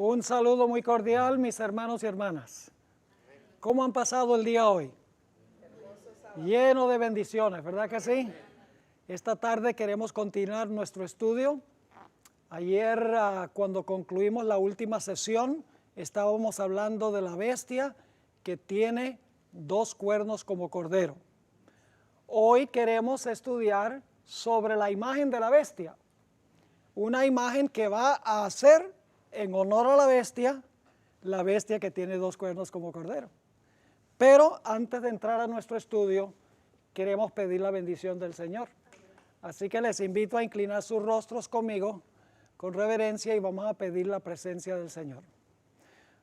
Un saludo muy cordial, mis hermanos y hermanas. ¿Cómo han pasado el día hoy? Lleno de bendiciones, ¿verdad que sí? Esta tarde queremos continuar nuestro estudio. Ayer, cuando concluimos la última sesión, estábamos hablando de la bestia que tiene dos cuernos como cordero. Hoy queremos estudiar sobre la imagen de la bestia. Una imagen que va a hacer en honor a la bestia que tiene dos cuernos como cordero. Pero antes de entrar a nuestro estudio, queremos pedir la bendición del Señor. Así que les invito a inclinar sus rostros conmigo con reverencia y vamos a pedir la presencia del Señor.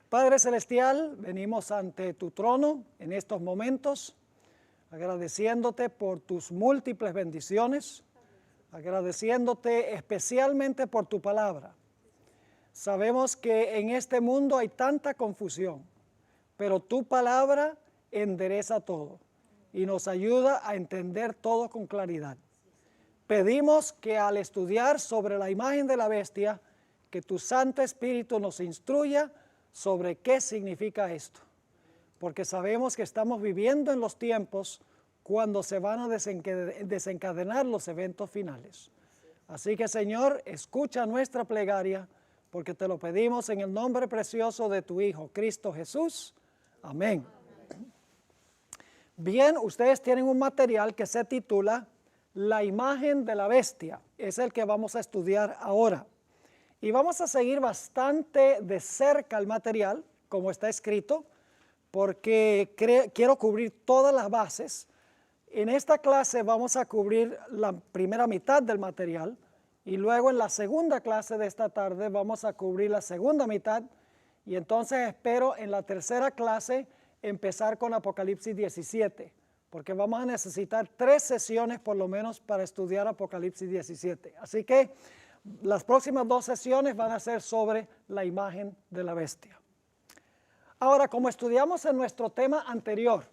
Padre Celestial, venimos ante tu trono en estos momentos, agradeciéndote por tus múltiples bendiciones, agradeciéndote especialmente por tu palabra. Sabemos que en este mundo hay tanta confusión, pero tu palabra endereza todo y nos ayuda a entender todo con claridad. Pedimos que al estudiar sobre la imagen de la bestia, que tu Santo Espíritu nos instruya sobre qué significa esto, porque sabemos que estamos viviendo en los tiempos cuando se van a desencadenar los eventos finales. Así que, Señor, escucha nuestra plegaria, porque te lo pedimos en el nombre precioso de tu Hijo, Cristo Jesús. Amén. Bien, ustedes tienen un material que se titula La imagen de la bestia. Es el que vamos a estudiar ahora. Y vamos a seguir bastante de cerca el material, como está escrito, porque quiero cubrir todas las bases. En esta clase vamos a cubrir la primera mitad del material y luego en la segunda clase de esta tarde vamos a cubrir la segunda mitad y entonces espero en la tercera clase empezar con Apocalipsis 17, porque vamos a necesitar 3 sesiones por lo menos para estudiar Apocalipsis 17. Así que las próximas 2 sesiones van a ser sobre la imagen de la bestia. Ahora, como estudiamos en nuestro tema anterior,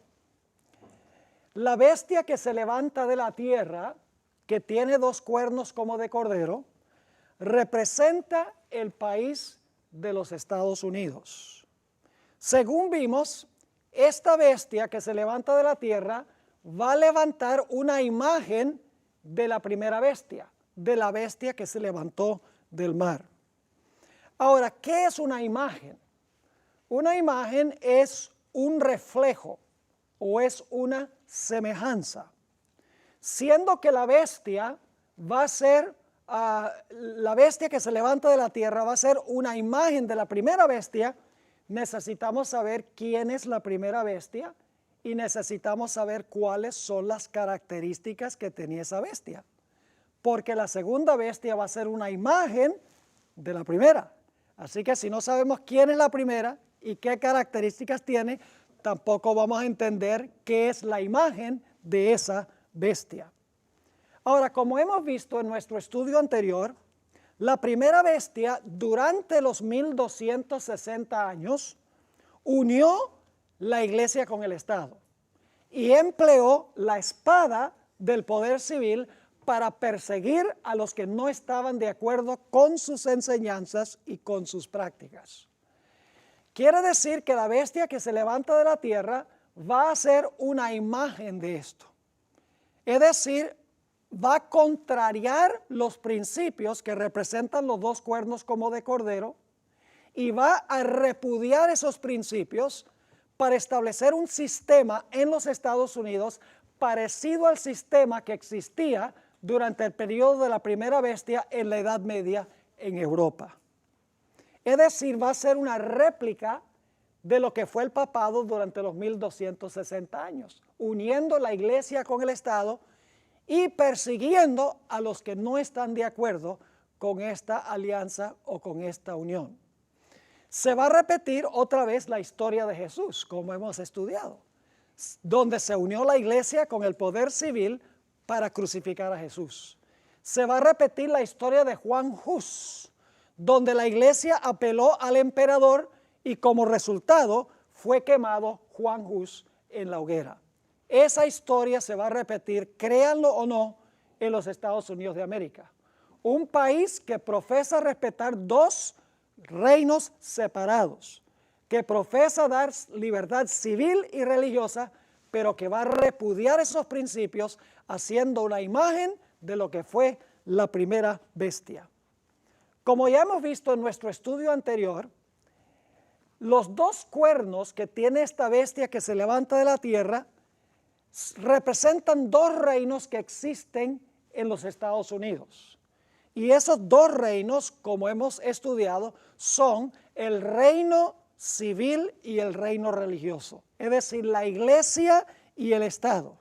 la bestia que se levanta de la tierra, que tiene 2 cuernos como de cordero, representa el país de los Estados Unidos. Según vimos, esta bestia que se levanta de la tierra va a levantar una imagen de la primera bestia, de la bestia que se levantó del mar. Ahora, ¿qué es una imagen? Una imagen es un reflejo o es una semejanza, siendo que la bestia va a ser, la bestia que se levanta de la tierra va a ser una imagen de la primera bestia. Necesitamos saber quién es la primera bestia y necesitamos saber cuáles son las características que tenía esa bestia, porque la segunda bestia va a ser una imagen de la primera. Así que si no sabemos quién es la primera y qué características tiene, tampoco vamos a entender qué es la imagen de esa bestia. Ahora, como hemos visto en nuestro estudio anterior, la primera bestia durante los 1260 años unió la iglesia con el Estado y empleó la espada del poder civil para perseguir a los que no estaban de acuerdo con sus enseñanzas y con sus prácticas. Quiere decir que la bestia que se levanta de la tierra va a ser una imagen de esto. Es decir, va a contrariar los principios que representan los 2 cuernos como de cordero y va a repudiar esos principios para establecer un sistema en los Estados Unidos parecido al sistema que existía durante el periodo de la primera bestia en la Edad Media en Europa. Es decir, va a ser una réplica de lo que fue el papado durante los 1260 años, uniendo la iglesia con el Estado y persiguiendo a los que no están de acuerdo con esta alianza o con esta unión. Se va a repetir otra vez la historia de Jesús, como hemos estudiado, donde se unió la iglesia con el poder civil para crucificar a Jesús. Se va a repetir la historia de Juan Hus, donde la iglesia apeló al emperador y como resultado fue quemado Juan Hus en la hoguera. Esa historia se va a repetir, créanlo o no, en los Estados Unidos de América. Un país que profesa respetar 2 reinos separados, que profesa dar libertad civil y religiosa, pero que va a repudiar esos principios haciendo una imagen de lo que fue la primera bestia. Como ya hemos visto en nuestro estudio anterior, los dos cuernos que tiene esta bestia que se levanta de la tierra representan dos reinos que existen en los Estados Unidos. Y esos dos reinos, como hemos estudiado, son el reino civil y el reino religioso, es decir, la iglesia y el Estado.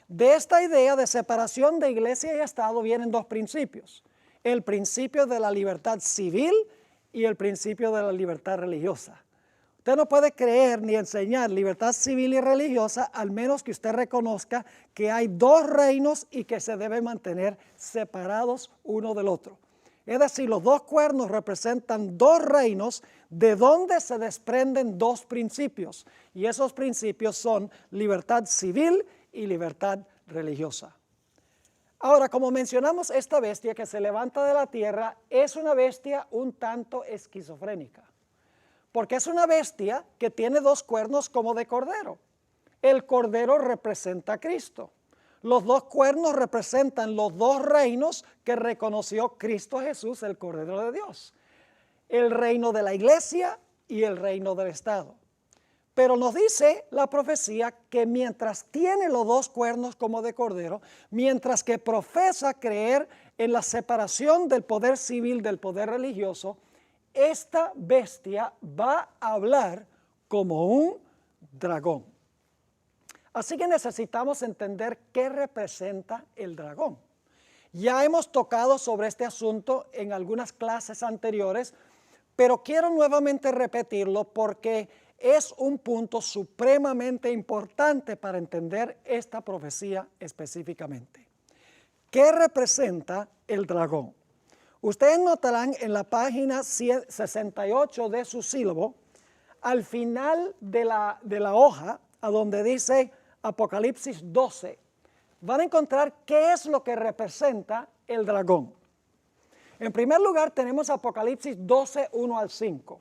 De esta idea de separación de iglesia y Estado vienen dos principios: el principio de la libertad civil y el principio de la libertad religiosa. Usted no puede creer ni enseñar libertad civil y religiosa al menos que usted reconozca que hay dos reinos y que se deben mantener separados uno del otro. Es decir, los dos cuernos representan dos reinos de donde se desprenden dos principios. Y esos principios son libertad civil y libertad religiosa. Ahora, como mencionamos, esta bestia que se levanta de la tierra es una bestia un tanto esquizofrénica, porque es una bestia que tiene dos cuernos como de cordero. El cordero representa a Cristo. Los dos cuernos representan los dos reinos que reconoció Cristo Jesús, el Cordero de Dios: el reino de la iglesia y el reino del Estado. Pero nos dice la profecía que mientras tiene los dos cuernos como de cordero, mientras que profesa creer en la separación del poder civil del poder religioso, esta bestia va a hablar como un dragón. Así que necesitamos entender qué representa el dragón. Ya hemos tocado sobre este asunto en algunas clases anteriores, pero quiero nuevamente repetirlo porque es un punto supremamente importante para entender esta profecía específicamente. ¿Qué representa el dragón? Ustedes notarán en la página 68 de su sílabo, al final de la hoja, a donde dice Apocalipsis 12, van a encontrar qué es lo que representa el dragón. En primer lugar, tenemos Apocalipsis 12, 1 al 5.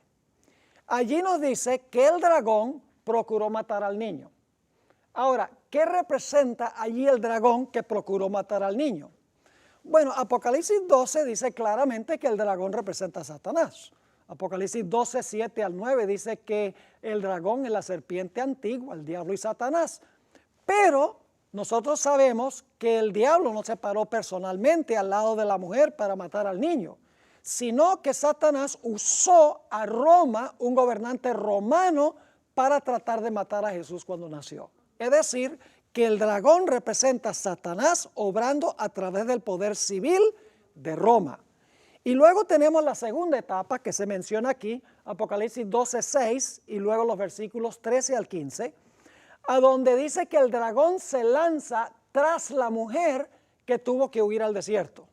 Allí nos dice que el dragón procuró matar al niño. Ahora, ¿qué representa allí el dragón que procuró matar al niño? Bueno, Apocalipsis 12 dice claramente que el dragón representa a Satanás. Apocalipsis 12, 7 al 9 dice que el dragón es la serpiente antigua, el diablo y Satanás. Pero nosotros sabemos que el diablo no se paró personalmente al lado de la mujer para matar al niño, sino que Satanás usó a Roma, un gobernante romano, para tratar de matar a Jesús cuando nació. Es decir, que el dragón representa a Satanás obrando a través del poder civil de Roma. Y luego tenemos la segunda etapa que se menciona aquí, Apocalipsis 12, 6, y luego los versículos 13 al 15, a donde dice que el dragón se lanza tras la mujer que tuvo que huir al desierto.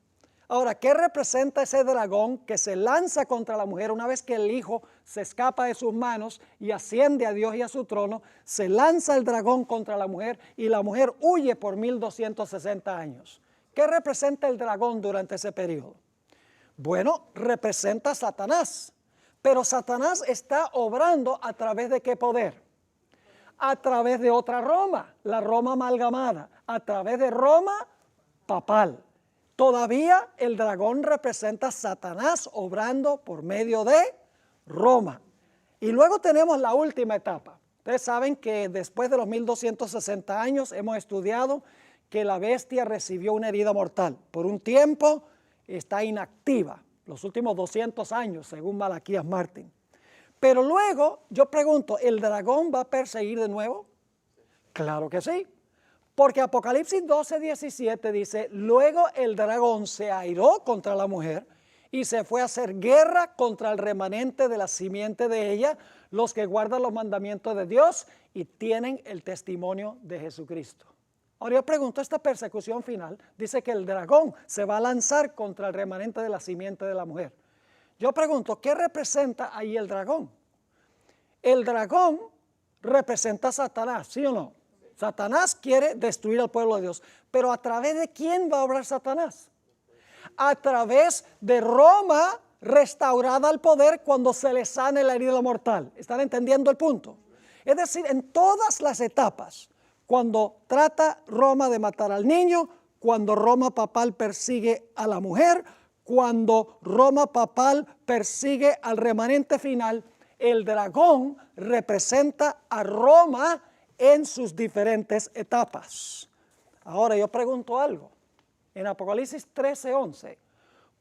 Ahora, ¿qué representa ese dragón que se lanza contra la mujer una vez que el hijo se escapa de sus manos y asciende a Dios y a su trono? Se lanza el dragón contra la mujer y la mujer huye por 1260 años. ¿Qué representa el dragón durante ese periodo? Bueno, representa a Satanás, pero Satanás está obrando a través de ¿qué poder? A través de otra Roma, la Roma amalgamada, a través de Roma papal. Todavía el dragón representa a Satanás obrando por medio de Roma. Y luego tenemos la última etapa. Ustedes saben que después de los 1260 años hemos estudiado que la bestia recibió una herida mortal. Por un tiempo está inactiva, los últimos 200 años, según Malaquías Martín. Pero luego yo pregunto, ¿el dragón va a perseguir de nuevo? Claro que sí. Porque Apocalipsis 12, 17 dice, luego el dragón se airó contra la mujer y se fue a hacer guerra contra el remanente de la simiente de ella, los que guardan los mandamientos de Dios y tienen el testimonio de Jesucristo. Ahora yo pregunto, esta persecución final dice que el dragón se va a lanzar contra el remanente de la simiente de la mujer. Yo pregunto, ¿qué representa ahí el dragón? El dragón representa a Satanás, ¿sí o no? Satanás quiere destruir al pueblo de Dios, pero ¿a través de quién va a obrar Satanás? A través de Roma restaurada al poder cuando se le sane la herida mortal. ¿Están entendiendo el punto? Es decir, en todas las etapas, cuando trata Roma de matar al niño, cuando Roma papal persigue a la mujer, cuando Roma papal persigue al remanente final, el dragón representa a Roma en sus diferentes etapas. Ahora yo pregunto algo. En Apocalipsis 13:11,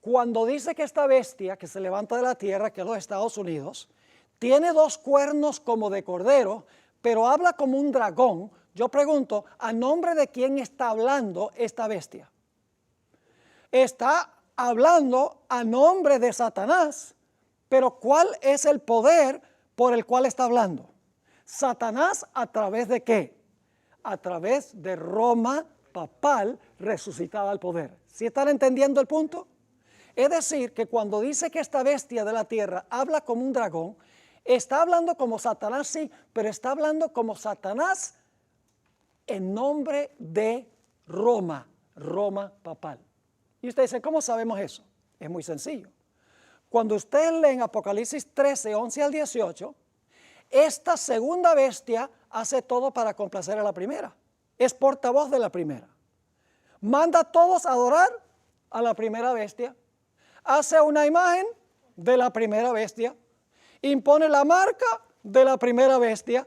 cuando dice que esta bestia que se levanta de la tierra, que es los Estados Unidos, tiene 2 cuernos como de cordero, pero habla como un dragón, yo pregunto, ¿a nombre de quién está hablando esta bestia? Está hablando a nombre de Satanás, pero ¿cuál es el poder por el cual está hablando? Satanás, ¿a través de qué? A través de Roma papal resucitada al poder. ¿Sí están entendiendo el punto? Es decir, que cuando dice que esta bestia de la tierra habla como un dragón, está hablando como Satanás, sí, pero está hablando como Satanás en nombre de Roma, Roma papal. Y usted dice, ¿cómo sabemos eso? Es muy sencillo. Cuando usted lee en Apocalipsis 13:11 al 18, esta segunda bestia hace todo para complacer a la primera. Es portavoz de la primera. Manda a todos a adorar a la primera bestia. Hace una imagen de la primera bestia. Impone la marca de la primera bestia.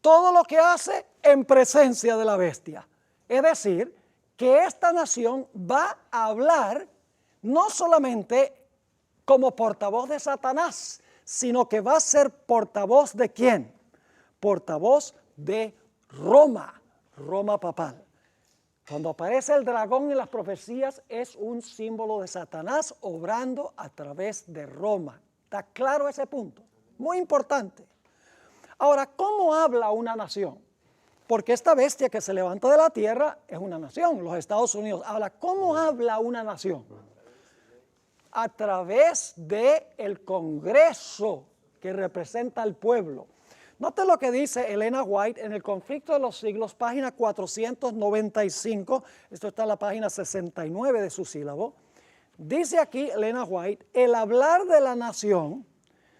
Todo lo que hace en presencia de la bestia. Es decir, que esta nación va a hablar no solamente como portavoz de Satanás, sino que va a ser portavoz de ¿quién? Portavoz de Roma, Roma papal. Cuando aparece el dragón en las profecías es un símbolo de Satanás obrando a través de Roma. ¿Está claro ese punto? Muy importante. Ahora, ¿cómo habla una nación? Porque esta bestia que se levanta de la tierra es una nación, los Estados Unidos. Ahora, ¿cómo habla una nación? A través del Congreso que representa al pueblo. Note lo que dice Elena White en El conflicto de los siglos, página 495, esto está en la página 69 de su sílabo. Dice aquí Elena White, el hablar de la nación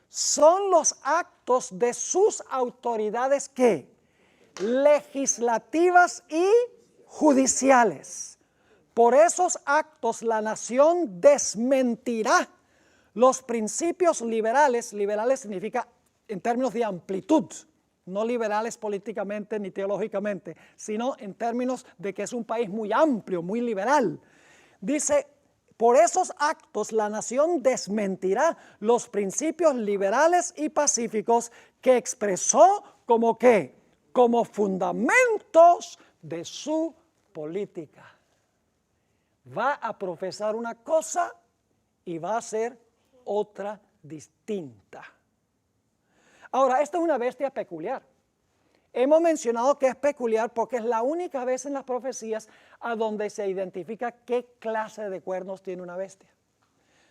son los actos de sus autoridades ¿qué? Legislativas y judiciales. Por esos actos la nación desmentirá los principios liberales. Liberales significa en términos de amplitud, no liberales políticamente ni teológicamente, sino en términos de que es un país muy amplio, muy liberal. Dice, por esos actos la nación desmentirá los principios liberales y pacíficos que expresó como ¿qué? Como fundamentos de su política. Va a profesar una cosa y va a hacer otra distinta. Ahora, esta es una bestia peculiar. Hemos mencionado que es peculiar porque es la única vez en las profecías a donde se identifica qué clase de cuernos tiene una bestia.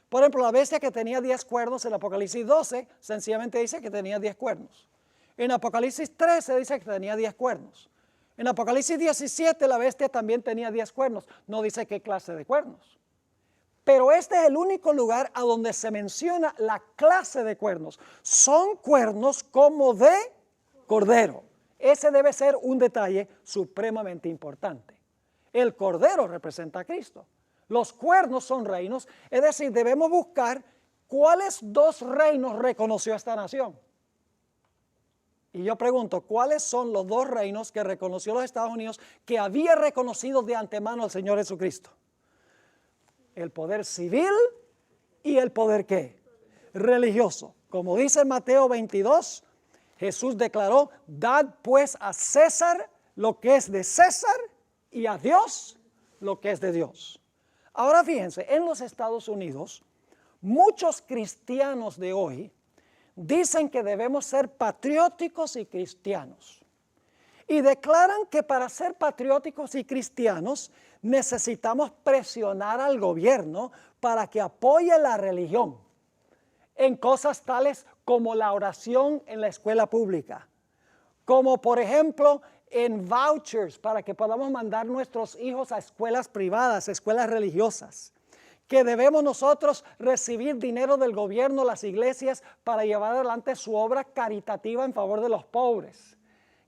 Por ejemplo, la bestia que tenía 10 cuernos en Apocalipsis 12, sencillamente dice que tenía 10 cuernos. En Apocalipsis 13 dice que tenía 10 cuernos. En Apocalipsis 17 la bestia también tenía 10 cuernos. No dice qué clase de cuernos. Pero este es el único lugar a donde se menciona la clase de cuernos. Son cuernos como de cordero. Ese debe ser un detalle supremamente importante. El cordero representa a Cristo. Los cuernos son reinos. Es decir, debemos buscar cuáles 2 reinos reconoció esta nación. Y yo pregunto, ¿cuáles son los 2 reinos que reconoció los Estados Unidos que había reconocido de antemano al Señor Jesucristo? El poder civil y el poder ¿qué? Religioso. Como dice en Mateo 22, Jesús declaró, dad pues a César lo que es de César y a Dios lo que es de Dios. Ahora fíjense, en los Estados Unidos, muchos cristianos de hoy dicen que debemos ser patrióticos y cristianos. Y declaran que para ser patrióticos y cristianos necesitamos presionar al gobierno para que apoye la religión en cosas tales como la oración en la escuela pública, como por ejemplo en vouchers para que podamos mandar nuestros hijos a escuelas privadas, escuelas religiosas, que debemos nosotros recibir dinero del gobierno, las iglesias, para llevar adelante su obra caritativa en favor de los pobres,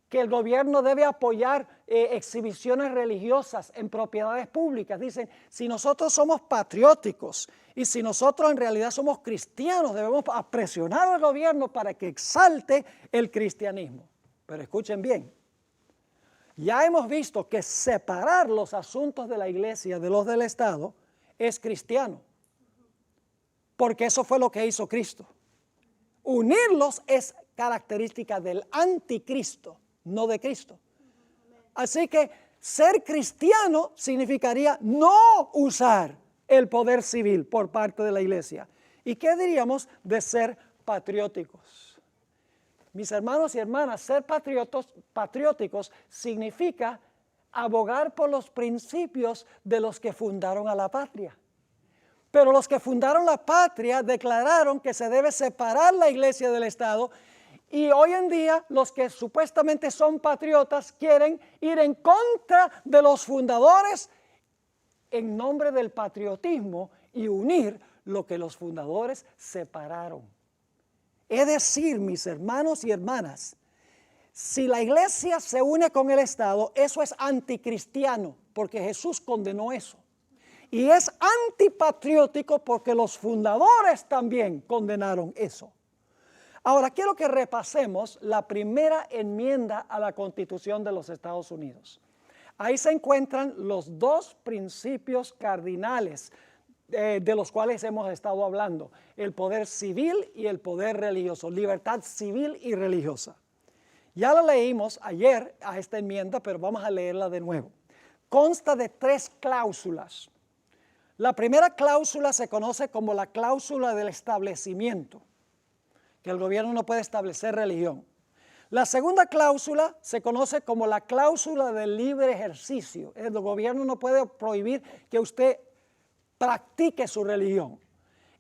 que el gobierno debe apoyar exhibiciones religiosas en propiedades públicas. Dicen, si nosotros somos patrióticos y si nosotros en realidad somos cristianos, debemos presionar al gobierno para que exalte el cristianismo. Pero escuchen bien, ya hemos visto que separar los asuntos de la iglesia de los del Estado es cristiano, porque eso fue lo que hizo Cristo. Unirlos es característica del anticristo, no de Cristo. Así que ser cristiano significaría no usar el poder civil por parte de la iglesia. ¿Y qué diríamos de ser patrióticos? Mis hermanos y hermanas, ser patrióticos significa abogar por los principios de los que fundaron a la patria. Pero los que fundaron la patria declararon que se debe separar la iglesia del Estado, y hoy en día los que supuestamente son patriotas quieren ir en contra de los fundadores en nombre del patriotismo y unir lo que los fundadores separaron. Es decir, mis hermanos y hermanas, si la iglesia se une con el Estado, eso es anticristiano, porque Jesús condenó eso. Y es antipatriótico porque los fundadores también condenaron eso. Ahora, quiero que repasemos la primera enmienda a la Constitución de los Estados Unidos. Ahí se encuentran los dos principios cardinales de los cuales hemos estado hablando: el poder civil y el poder religioso, libertad civil y religiosa. Ya la leímos ayer a esta enmienda, pero vamos a leerla de nuevo. Consta de 3 cláusulas. La primera cláusula se conoce como la cláusula del establecimiento, que el gobierno no puede establecer religión. La segunda cláusula se conoce como la cláusula del libre ejercicio. El gobierno no puede prohibir que usted practique su religión.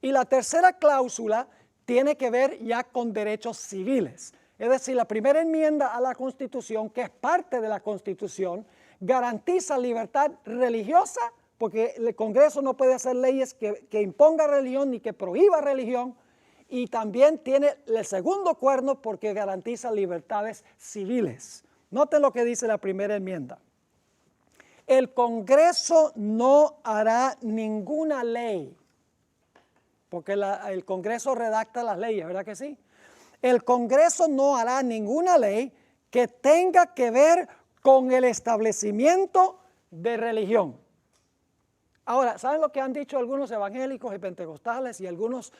Y la tercera cláusula tiene que ver ya con derechos civiles. Es decir, la primera enmienda a la Constitución, que es parte de la Constitución, garantiza libertad religiosa, porque el Congreso no puede hacer leyes que imponga religión ni que prohíba religión, y también tiene el segundo cuerno porque garantiza libertades civiles. Noten lo que dice la primera enmienda. El Congreso no hará ninguna ley, porque el Congreso redacta las leyes, ¿verdad que sí? El Congreso no hará ninguna ley que tenga que ver con el establecimiento de religión. Ahora, ¿saben lo que han dicho algunos evangélicos y pentecostales y algunos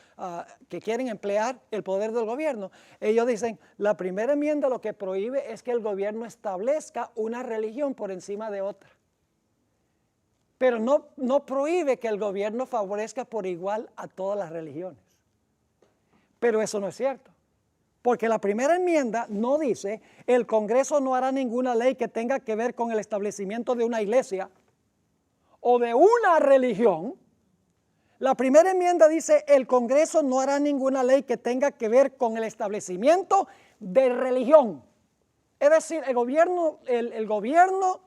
que quieren emplear el poder del gobierno? Ellos dicen, la primera enmienda lo que prohíbe es que el gobierno establezca una religión por encima de otra. Pero no prohíbe que el gobierno favorezca por igual a todas las religiones. Pero eso no es cierto. Porque la primera enmienda no dice, el Congreso no hará ninguna ley que tenga que ver con el establecimiento de una iglesia o de una religión. La primera enmienda dice, el Congreso no hará ninguna ley que tenga que ver con el establecimiento de religión. Es decir, el gobierno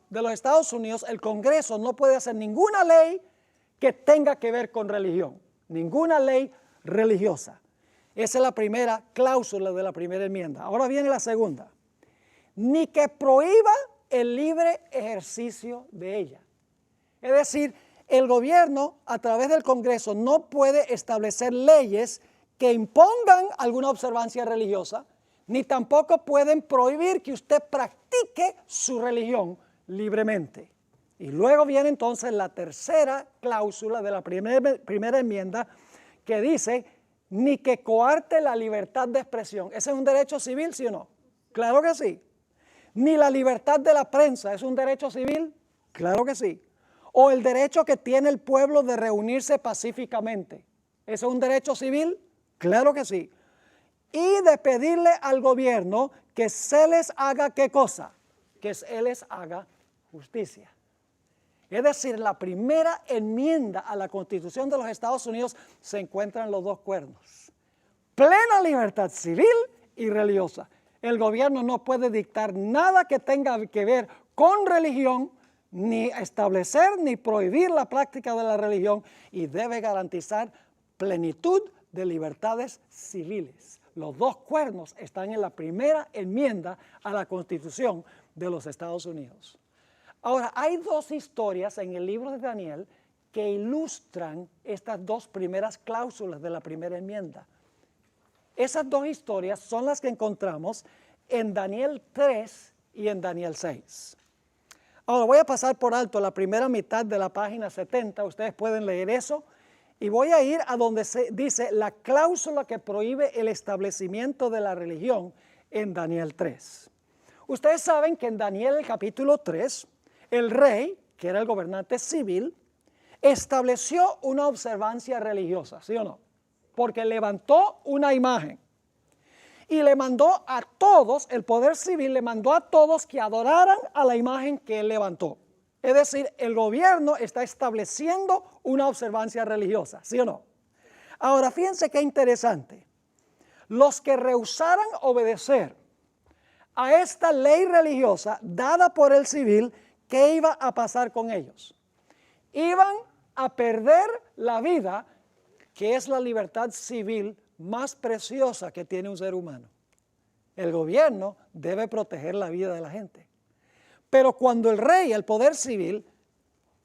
de los Estados Unidos, el Congreso, no puede hacer ninguna ley que tenga que ver con religión, ninguna ley religiosa. Esa es la primera cláusula de la primera enmienda. Ahora viene la segunda. Ni que prohíba el libre ejercicio de ella. Es decir, el gobierno a través del Congreso no puede establecer leyes que impongan alguna observancia religiosa, ni tampoco pueden prohibir que usted practique su religión libremente. Y luego viene entonces la tercera cláusula de la primera enmienda, que dice, ni que coarte la libertad de expresión. ¿Ese es un derecho civil, sí o no? Claro que sí. Ni la libertad de la prensa, ¿es un derecho civil? Claro que sí. O el derecho que tiene el pueblo de reunirse pacíficamente. ¿Eso es un derecho civil? Claro que sí. Y de pedirle al gobierno que se les haga, ¿qué cosa? Que se les haga justicia. Es decir, la primera enmienda a la Constitución de los Estados Unidos se encuentra en los dos cuernos. Plena libertad civil y religiosa. El gobierno no puede dictar nada que tenga que ver con religión, ni establecer ni prohibir la práctica de la religión y debe garantizar plenitud de libertades civiles. Los dos cuernos están en la primera enmienda a la Constitución de los Estados Unidos. Ahora, hay dos historias en el libro de Daniel que ilustran estas dos primeras cláusulas de la primera enmienda. Esas dos historias son las que encontramos en Daniel 3 y en Daniel 6. Ahora voy a pasar por alto la primera mitad de la página 70, ustedes pueden leer eso, y voy a ir a donde se dice la cláusula que prohíbe el establecimiento de la religión en Daniel 3. Ustedes saben que en Daniel el capítulo 3, el rey, que era el gobernante civil, estableció una observancia religiosa, ¿sí o no? Porque levantó una imagen y le mandó a todos, el poder civil le mandó a todos que adoraran a la imagen que él levantó. Es decir, el gobierno está estableciendo una observancia religiosa, ¿sí o no? Ahora, fíjense qué interesante. Los que rehusaran obedecer a esta ley religiosa dada por el civil, ¿qué iba a pasar con ellos? Iban a perder la vida, que es la libertad civil más preciosa que tiene un ser humano. El gobierno debe proteger la vida de la gente. Pero cuando el rey, el poder civil,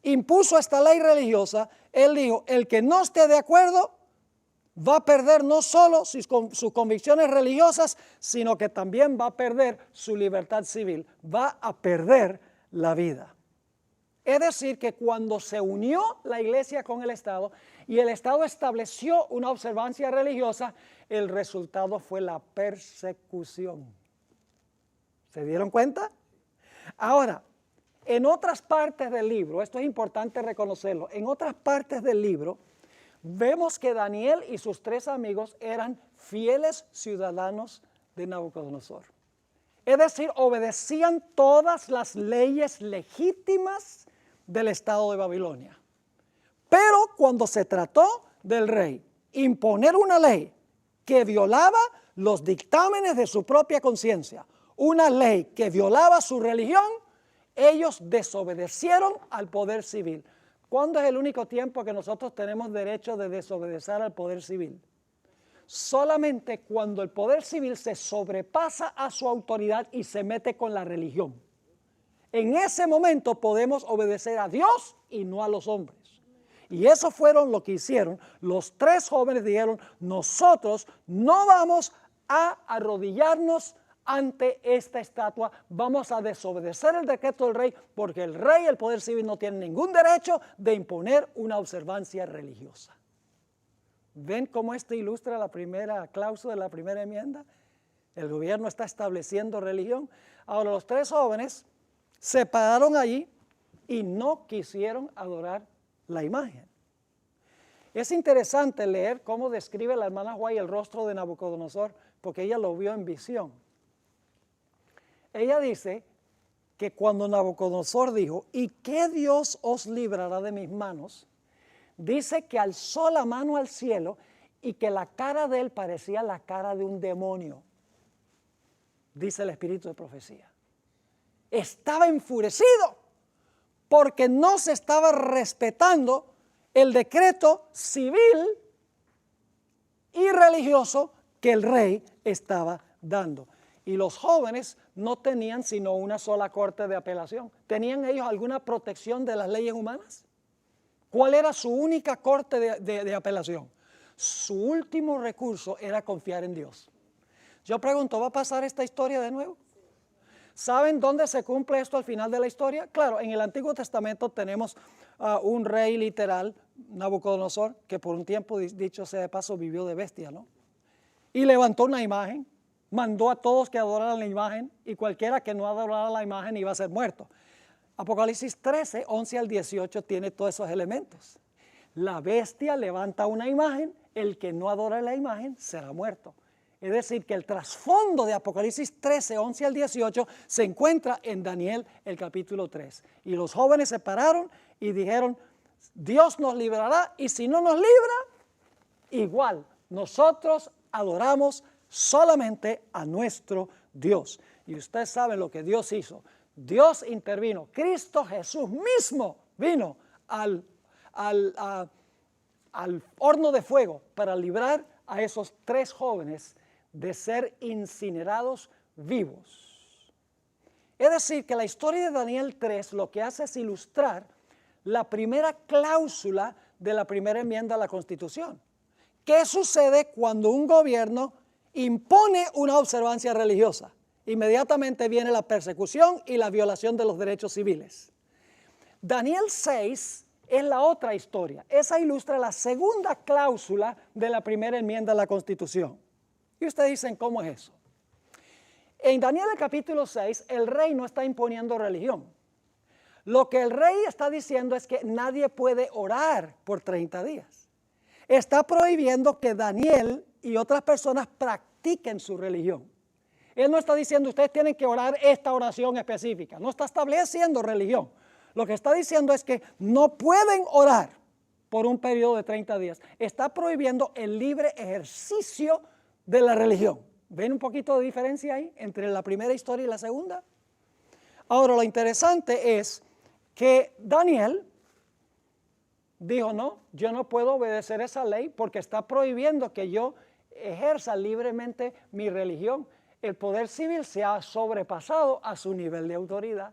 impuso esta ley religiosa, él dijo, el que no esté de acuerdo va a perder no solo sus convicciones religiosas, sino que también va a perder su libertad civil, va a perder la vida. Es decir, que cuando se unió la iglesia con el Estado y el Estado estableció una observancia religiosa, el resultado fue la persecución. ¿Se dieron cuenta? Ahora, en otras partes del libro, esto es importante reconocerlo, en otras partes del libro vemos que Daniel y sus tres amigos eran fieles ciudadanos de Nabucodonosor. Es decir, obedecían todas las leyes legítimas del estado de Babilonia. Pero cuando se trató del rey imponer una ley que violaba los dictámenes de su propia conciencia, una ley que violaba su religión, ellos desobedecieron al poder civil. ¿Cuándo es el único tiempo que nosotros tenemos derecho de desobedecer al poder civil? Solamente cuando el poder civil se sobrepasa a su autoridad y se mete con la religión. En ese momento podemos obedecer a Dios y no a los hombres. Y eso fueron lo que hicieron. Los tres jóvenes dijeron, nosotros no vamos a arrodillarnos ante esta estatua, vamos a desobedecer el decreto del rey, porque el rey y el poder civil no tienen ningún derecho de imponer una observancia religiosa. ¿Ven cómo esto ilustra la primera cláusula de la primera enmienda? El gobierno está estableciendo religión. Ahora los tres jóvenes se pararon allí y no quisieron adorar la imagen. Es interesante leer cómo describe la hermana White el rostro de Nabucodonosor, porque ella lo vio en visión. Ella dice que cuando Nabucodonosor dijo, ¿y qué Dios os librará de mis manos? Dice que alzó la mano al cielo y que la cara de él parecía la cara de un demonio. Dice el espíritu de profecía. Estaba enfurecido porque no se estaba respetando el decreto civil y religioso que el rey estaba dando. Y los jóvenes no tenían sino una sola corte de apelación. ¿Tenían ellos alguna protección de las leyes humanas? ¿Cuál era su única corte de apelación? Su último recurso era confiar en Dios. Yo pregunto, ¿va a pasar esta historia de nuevo? ¿Saben dónde se cumple esto al final de la historia? Claro, en el Antiguo Testamento tenemos un rey literal, Nabucodonosor, que por un tiempo, dicho sea de paso, vivió de bestia, ¿no? Y levantó una imagen, mandó a todos que adoraran la imagen, y cualquiera que no adorara la imagen iba a ser muerto. Apocalipsis 13, 11 al 18 tiene todos esos elementos. La bestia levanta una imagen, el que no adora la imagen será muerto. Es decir, que el trasfondo de Apocalipsis 13, 11 al 18 se encuentra en Daniel el capítulo 3. Y los jóvenes se pararon y dijeron, Dios nos librará, y si no nos libra, igual, nosotros adoramos solamente a nuestro Dios. Y ustedes saben lo que Dios hizo. Dios intervino. Cristo Jesús mismo vino al horno de fuego para librar a esos 3 jóvenes de ser incinerados vivos. Es decir, que la historia de Daniel 3 lo que hace es ilustrar la primera cláusula de la primera enmienda a la Constitución. ¿Qué sucede cuando un gobierno impone una observancia religiosa? Inmediatamente viene la persecución y la violación de los derechos civiles. Daniel 6 es la otra historia. Esa ilustra la segunda cláusula de la primera enmienda a la Constitución. Y ustedes dicen, ¿cómo es eso? En Daniel el capítulo 6, el rey no está imponiendo religión. Lo que el rey está diciendo es que nadie puede orar por 30 días. Está prohibiendo que Daniel y otras personas practiquen su religión. Él no está diciendo, ustedes tienen que orar esta oración específica. No está estableciendo religión. Lo que está diciendo es que no pueden orar por un periodo de 30 días. Está prohibiendo el libre ejercicio de la religión. ¿Ven un poquito de diferencia ahí entre la primera historia y la segunda? Ahora, lo interesante es que Daniel dijo, no, yo no puedo obedecer esa ley porque está prohibiendo que yo ejerza libremente mi religión. El poder civil se ha sobrepasado a su nivel de autoridad.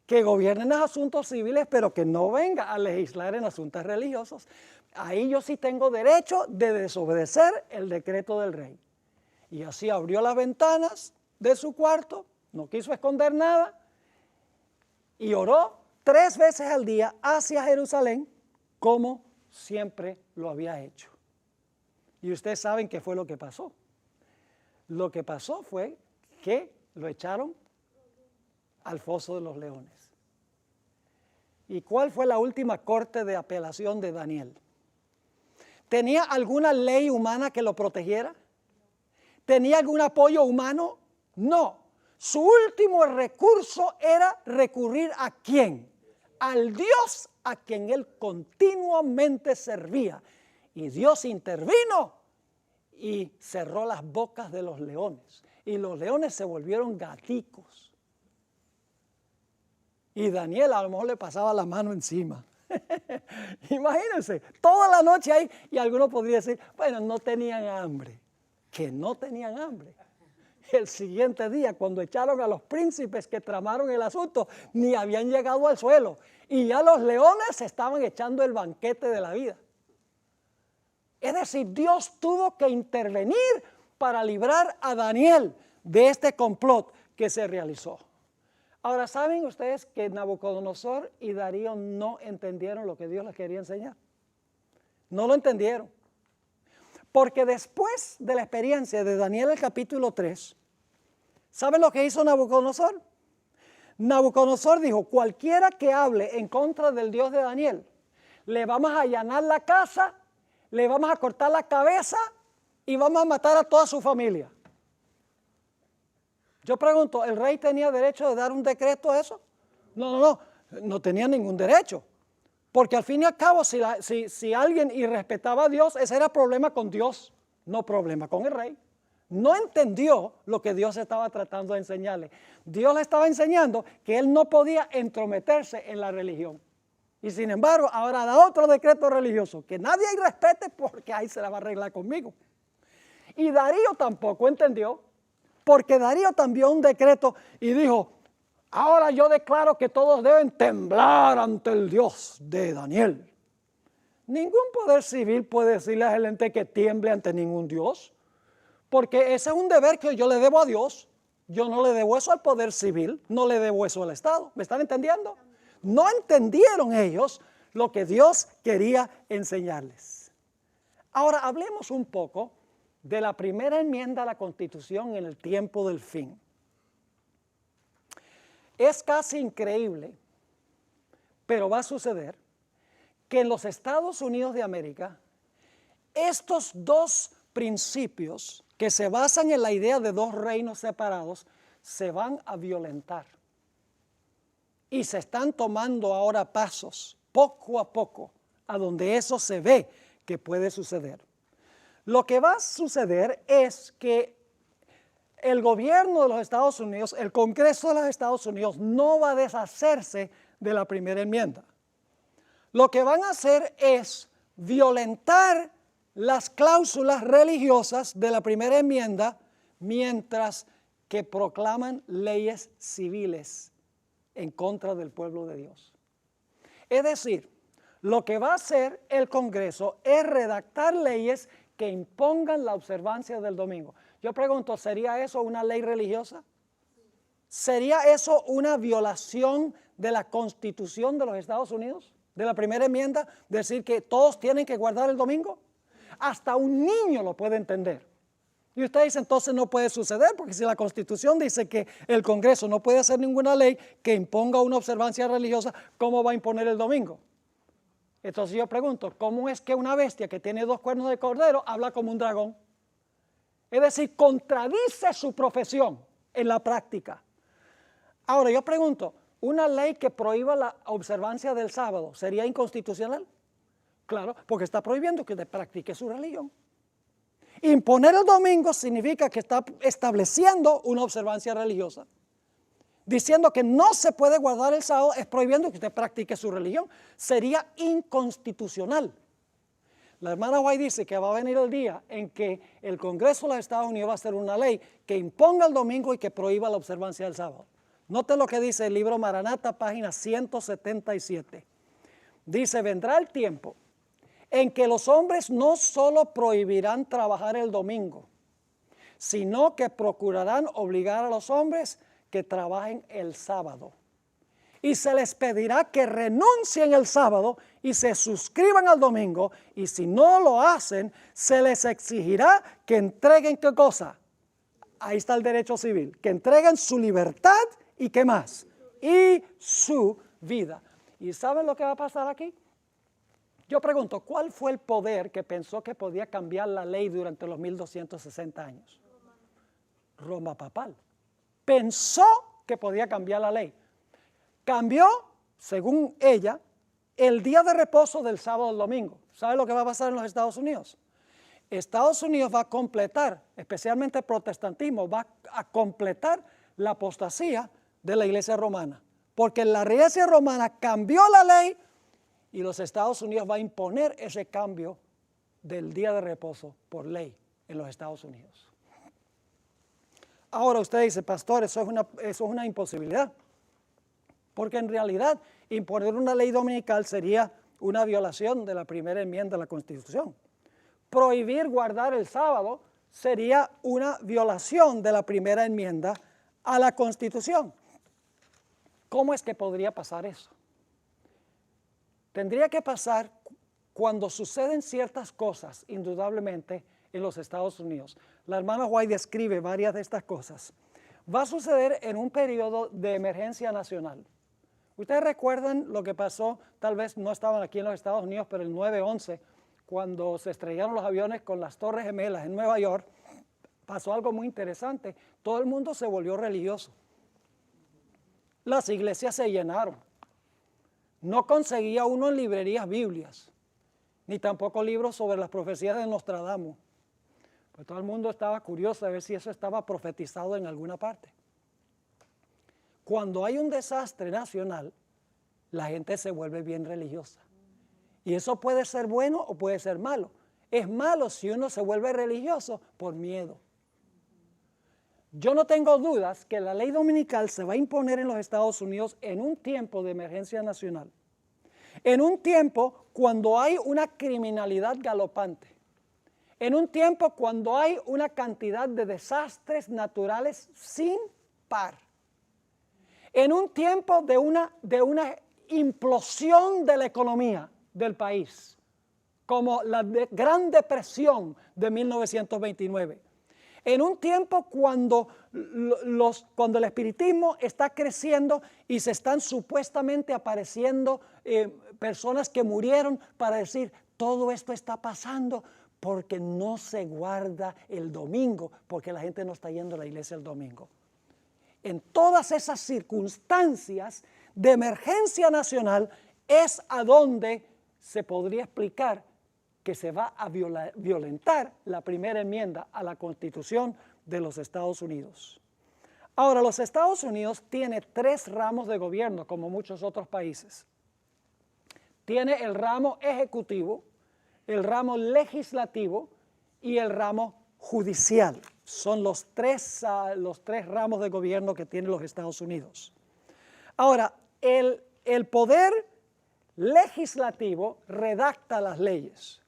Que gobierne en los asuntos civiles, pero que no venga a legislar en asuntos religiosos. Ahí yo sí tengo derecho de desobedecer el decreto del rey. Y así abrió las ventanas de su cuarto, no quiso esconder nada, y oró 3 veces al día hacia Jerusalén, como siempre lo había hecho. Y ustedes saben qué fue lo que pasó. Lo que pasó fue que lo echaron al foso de los leones. ¿Y cuál fue la última corte de apelación de Daniel? ¿Tenía alguna ley humana que lo protegiera? ¿Tenía algún apoyo humano? No. Su último recurso era recurrir ¿a quién? Al Dios a quien él continuamente servía. Y Dios intervino y cerró las bocas de los leones. Y los leones se volvieron gaticos. Y Daniel a lo mejor le pasaba la mano encima. Imagínense, toda la noche ahí. Y alguno podría decir, bueno, no tenían hambre. Que no tenían hambre. El siguiente día, cuando echaron a los príncipes que tramaron el asunto, ni habían llegado al suelo. Y ya los leones estaban echando el banquete de la vida. Es decir, Dios tuvo que intervenir para librar a Daniel de este complot que se realizó. Ahora, ¿saben ustedes que Nabucodonosor y Darío no entendieron lo que Dios les quería enseñar? No lo entendieron. Porque después de la experiencia de Daniel el capítulo 3, ¿saben lo que hizo Nabucodonosor? Nabucodonosor dijo, cualquiera que hable en contra del Dios de Daniel, le vamos a allanar la casa, le vamos a cortar la cabeza y vamos a matar a toda su familia. Yo pregunto, ¿el rey tenía derecho de dar un decreto a eso? No tenía ningún derecho. Porque al fin y al cabo, si alguien irrespetaba a Dios, ese era problema con Dios, no problema con el rey. No entendió lo que Dios estaba tratando de enseñarle. Dios le estaba enseñando que él no podía entrometerse en la religión. Y sin embargo, ahora da otro decreto religioso, que nadie ahí respete porque ahí se la va a arreglar conmigo. Y Darío tampoco entendió, porque Darío también un decreto y dijo, ahora yo declaro que todos deben temblar ante el Dios de Daniel. Ningún poder civil puede decirle a la gente que tiemble ante ningún Dios, porque ese es un deber que yo le debo a Dios. Yo no le debo eso al poder civil, no le debo eso al Estado. ¿Me están entendiendo? No entendieron ellos lo que Dios quería enseñarles. Ahora hablemos un poco de la primera enmienda a la Constitución en el tiempo del fin. Es casi increíble, pero va a suceder, que en los Estados Unidos de América, estos 2 principios que se basan en la idea de 2 reinos separados, se van a violentar. Y se están tomando ahora pasos, poco a poco, a donde eso se ve que puede suceder. Lo que va a suceder es que el gobierno de los Estados Unidos, el Congreso de los Estados Unidos no va a deshacerse de la primera enmienda. Lo que van a hacer es violentar las cláusulas religiosas de la primera enmienda mientras que proclaman leyes civiles en contra del pueblo de Dios. Es decir, lo que va a hacer el Congreso es redactar leyes que impongan la observancia del domingo. Yo pregunto, ¿sería eso una ley religiosa? ¿Sería eso una violación de la Constitución de los Estados Unidos? De la primera enmienda, decir que todos tienen que guardar el domingo. Hasta un niño lo puede entender. Y usted dice, entonces no puede suceder, porque si la Constitución dice que el Congreso no puede hacer ninguna ley que imponga una observancia religiosa, ¿cómo va a imponer el domingo? Entonces yo pregunto, ¿cómo es que una bestia que tiene 2 cuernos de cordero habla como un dragón? Es decir, contradice su profesión en la práctica. Ahora yo pregunto, ¿una ley que prohíba la observancia del sábado sería inconstitucional? Claro, porque está prohibiendo que usted practique su religión. Imponer el domingo significa que está estableciendo una observancia religiosa. Diciendo que no se puede guardar el sábado es prohibiendo que usted practique su religión. Sería inconstitucional. La hermana White dice que va a venir el día en que el Congreso de los Estados Unidos va a hacer una ley que imponga el domingo y que prohíba la observancia del sábado. Note lo que dice el libro Maranata, página 177. Dice, vendrá el tiempo en que los hombres no solo prohibirán trabajar el domingo, sino que procurarán obligar a los hombres que trabajen el sábado. Y se les pedirá que renuncien el sábado y se suscriban al domingo, y si no lo hacen, se les exigirá que entreguen, ¿qué cosa? Ahí está el derecho civil, que entreguen su libertad y ¿qué más? Y su vida. ¿Y saben lo que va a pasar aquí? Yo pregunto, ¿cuál fue el poder que pensó que podía cambiar la ley durante los 1260 años? Roma papal. Pensó que podía cambiar la ley. Cambió, según ella, el día de reposo del sábado al domingo. ¿Sabe lo que va a pasar en los Estados Unidos? Estados Unidos va a completar, especialmente el protestantismo, va a completar la apostasía de la iglesia romana. Porque la iglesia romana cambió la ley y los Estados Unidos va a imponer ese cambio del día de reposo por ley en los Estados Unidos. Ahora usted dice, pastor, eso es una imposibilidad. Porque en realidad imponer una ley dominical sería una violación de la primera enmienda de la Constitución. Prohibir guardar el sábado sería una violación de la primera enmienda a la Constitución. ¿Cómo es que podría pasar eso? Tendría que pasar cuando suceden ciertas cosas, indudablemente, en los Estados Unidos. La hermana White describe varias de estas cosas. Va a suceder en un periodo de emergencia nacional. Ustedes recuerdan lo que pasó, tal vez no estaban aquí en los Estados Unidos, pero el 9/11, cuando se estrellaron los aviones con las Torres Gemelas en Nueva York, pasó algo muy interesante. Todo el mundo se volvió religioso. Las iglesias se llenaron. No conseguía uno en librerías Biblias, ni tampoco libros sobre las profecías de Nostradamus. Pues todo el mundo estaba curioso de ver si eso estaba profetizado en alguna parte. Cuando hay un desastre nacional, la gente se vuelve bien religiosa. Y eso puede ser bueno o puede ser malo. Es malo si uno se vuelve religioso por miedo. Yo no tengo dudas que la ley dominical se va a imponer en los Estados Unidos en un tiempo de emergencia nacional. En un tiempo cuando hay una criminalidad galopante. En un tiempo cuando hay una cantidad de desastres naturales sin par. En un tiempo de una implosión de la economía del país, como la Gran Depresión de 1929. En un tiempo cuando el espiritismo está creciendo y se están supuestamente apareciendo personas que murieron para decir, todo esto está pasando porque no se guarda el domingo, porque la gente no está yendo a la iglesia el domingo. En todas esas circunstancias de emergencia nacional es a donde se podría explicar que se va a violentar la primera enmienda a la Constitución de los Estados Unidos. Ahora, los Estados Unidos tiene 3 ramos de gobierno, como muchos otros países. Tiene el ramo ejecutivo, el ramo legislativo y el ramo judicial. Son los tres ramos de gobierno que tienen los Estados Unidos. Ahora, el poder legislativo redacta las leyes.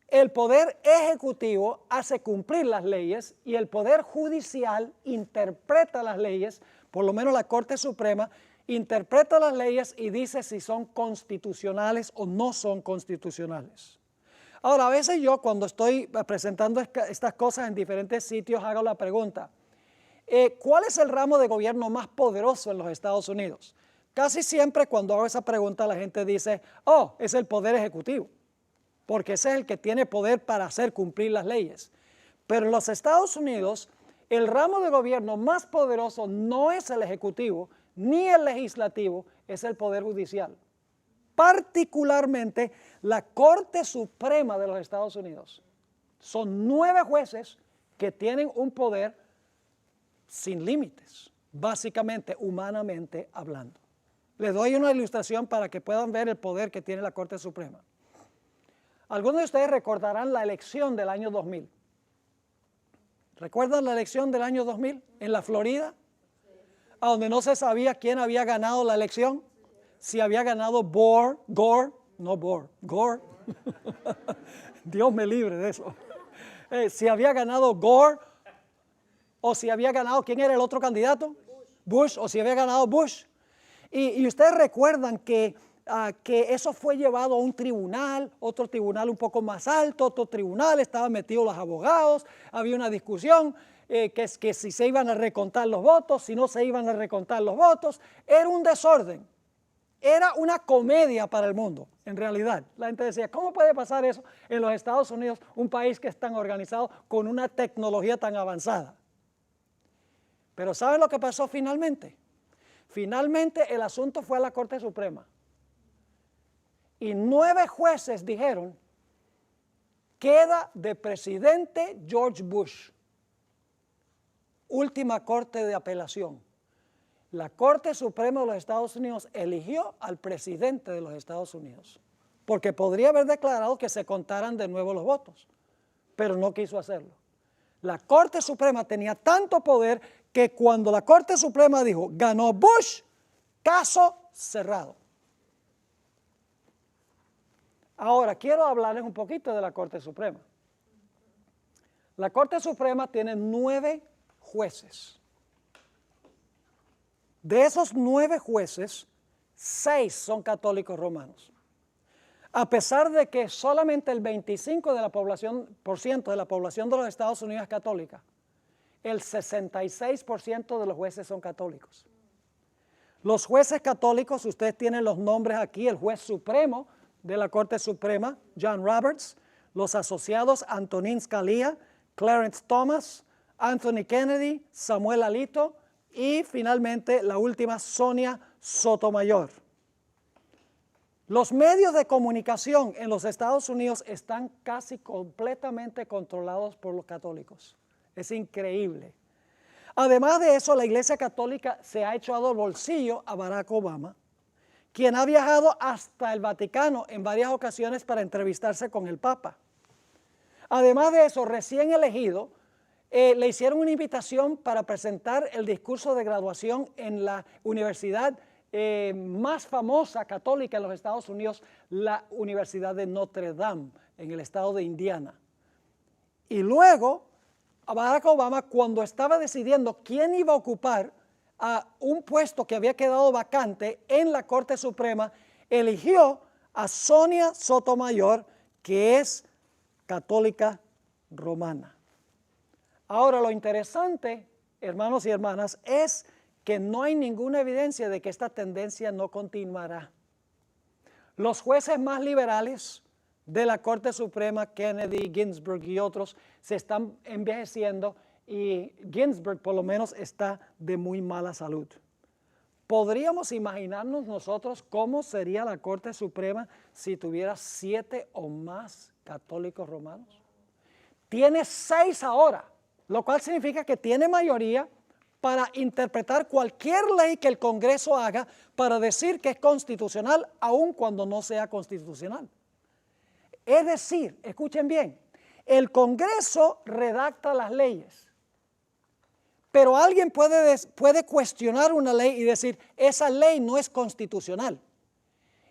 El poder ejecutivo hace cumplir las leyes y el poder judicial interpreta las leyes, por lo menos la Corte Suprema, interpreta las leyes y dice si son constitucionales o no son constitucionales. Ahora, a veces yo cuando estoy presentando estas cosas en diferentes sitios hago la pregunta, ¿cuál es el ramo de gobierno más poderoso en los Estados Unidos? Casi siempre cuando hago esa pregunta la gente dice, oh, es el poder ejecutivo, porque ese es el que tiene poder para hacer cumplir las leyes. Pero en los Estados Unidos, el ramo de gobierno más poderoso no es el ejecutivo, ni el legislativo, es el poder judicial. Particularmente la Corte Suprema de los Estados Unidos. Son 9 jueces que tienen un poder sin límites, básicamente, humanamente hablando. Les doy una ilustración para que puedan ver el poder que tiene la Corte Suprema. Algunos de ustedes recordarán la elección del año 2000. ¿Recuerdan la elección del año 2000 en la Florida? A donde no se sabía quién había ganado la elección. Si había ganado Gore, Dios me libre de eso. Si había ganado Gore, o si había ganado, ¿quién era el otro candidato? Bush, o si había ganado Bush. Y ustedes recuerdan que eso fue llevado a un tribunal, otro tribunal un poco más alto, otro tribunal, estaban metidos los abogados, había una discusión, que si se iban a recontar los votos, si no se iban a recontar los votos, era un desorden. Era una comedia para el mundo, en realidad. La gente decía, ¿cómo puede pasar eso en los Estados Unidos, un país que es tan organizado con una tecnología tan avanzada? Pero ¿saben lo que pasó finalmente? Finalmente el asunto fue a la Corte Suprema. Y 9 jueces dijeron, queda de presidente George Bush. Última corte de apelación. La Corte Suprema de los Estados Unidos eligió al presidente de los Estados Unidos, porque podría haber declarado que se contaran de nuevo los votos, pero no quiso hacerlo. La Corte Suprema tenía tanto poder que cuando la Corte Suprema dijo, ganó Bush, caso cerrado. Ahora, quiero hablarles un poquito de la Corte Suprema. La Corte Suprema tiene 9 jueces. De esos 9 jueces, 6 son católicos romanos. A pesar de que solamente el 25% de la población de los Estados Unidos es católica, el 66% de los jueces son católicos. Los jueces católicos, ustedes tienen los nombres aquí, el juez supremo de la Corte Suprema, John Roberts, los asociados Antonin Scalia, Clarence Thomas, Anthony Kennedy, Samuel Alito y finalmente la última, Sonia Sotomayor. Los medios de comunicación en los Estados Unidos están casi completamente controlados por los católicos. Es increíble. Además de eso, la Iglesia Católica se ha echado al bolsillo a Barack Obama, quien ha viajado hasta el Vaticano en varias ocasiones para entrevistarse con el Papa. Además de eso, recién elegido, le hicieron una invitación para presentar el discurso de graduación en la universidad más famosa católica en los Estados Unidos, la Universidad de Notre Dame, en el estado de Indiana. Y luego, Barack Obama, cuando estaba decidiendo quién iba a ocupar a un puesto que había quedado vacante en la Corte Suprema, eligió a Sonia Sotomayor, que es católica romana. Ahora, lo interesante, hermanos y hermanas, es que no hay ninguna evidencia de que esta tendencia no continuará. Los jueces más liberales de la Corte Suprema, Kennedy, Ginsburg y otros, se están envejeciendo y Ginsburg por lo menos está de muy mala salud. ¿Podríamos imaginarnos nosotros cómo sería la Corte Suprema si tuviera 7 o más católicos romanos. Tiene 6 ahora, lo cual significa que tiene mayoría para interpretar cualquier ley que el Congreso haga para decir que es constitucional, aun cuando no sea constitucional. Es decir, escuchen bien, el Congreso redacta las leyes, pero alguien puede cuestionar una ley y decir, esa ley no es constitucional.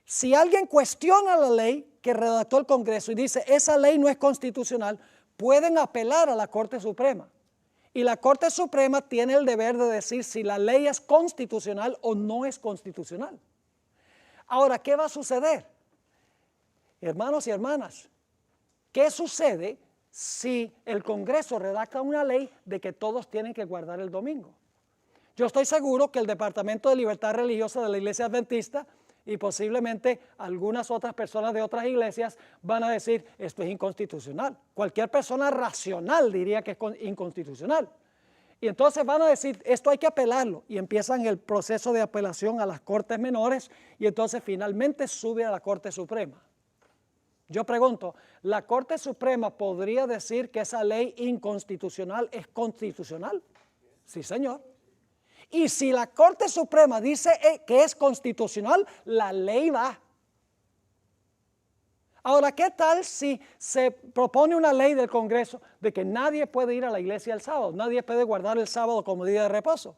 Si alguien cuestiona la ley que redactó el Congreso y dice, esa ley no es constitucional, pueden apelar a la Corte Suprema. Y la Corte Suprema tiene el deber de decir si la ley es constitucional o no es constitucional. Ahora, ¿qué va a suceder? Hermanos y hermanas, ¿qué sucede si el Congreso redacta una ley de que todos tienen que guardar el domingo? Yo estoy seguro que el Departamento de Libertad Religiosa de la Iglesia Adventista y posiblemente algunas otras personas de otras iglesias van a decir, esto es inconstitucional. Cualquier persona racional diría que es inconstitucional. Y entonces van a decir, esto hay que apelarlo. Y empiezan el proceso de apelación a las Cortes Menores y entonces finalmente sube a la Corte Suprema. Yo pregunto, ¿la Corte Suprema podría decir que esa ley inconstitucional es constitucional? Sí, señor. Y si la Corte Suprema dice que es constitucional, la ley va. Ahora, ¿qué tal si se propone una ley del Congreso de que nadie puede ir a la iglesia el sábado? Nadie puede guardar el sábado como día de reposo.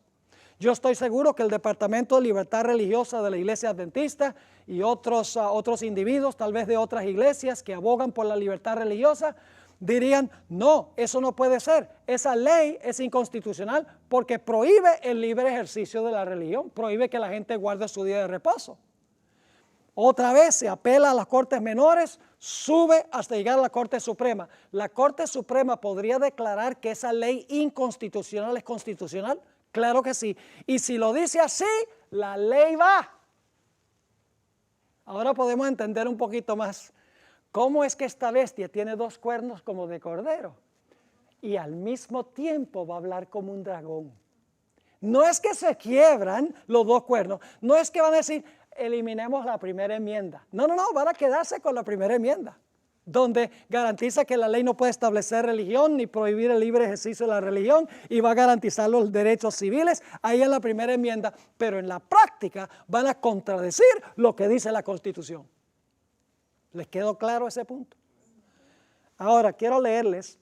Yo estoy seguro que el Departamento de Libertad Religiosa de la Iglesia Adventista y otros individuos, tal vez de otras iglesias que abogan por la libertad religiosa, dirían, no, eso no puede ser. Esa ley es inconstitucional porque prohíbe el libre ejercicio de la religión, prohíbe que la gente guarde su día de reposo. Otra vez se apela a las Cortes Menores, sube hasta llegar a la Corte Suprema. ¿La Corte Suprema podría declarar que esa ley inconstitucional es constitucional? Claro que sí. Y si lo dice así, la ley va. Ahora podemos entender un poquito más. ¿Cómo es que esta bestia tiene 2 cuernos como de cordero? Y al mismo tiempo va a hablar como un dragón. No es que se quiebran los 2 cuernos. No es que van a decir, eliminemos la primera enmienda. No, van a quedarse con la primera enmienda, donde garantiza que la ley no puede establecer religión ni prohibir el libre ejercicio de la religión y va a garantizar los derechos civiles, ahí en la primera enmienda, pero en la práctica van a contradecir lo que dice la Constitución. ¿Les quedó claro ese punto? Ahora quiero leerles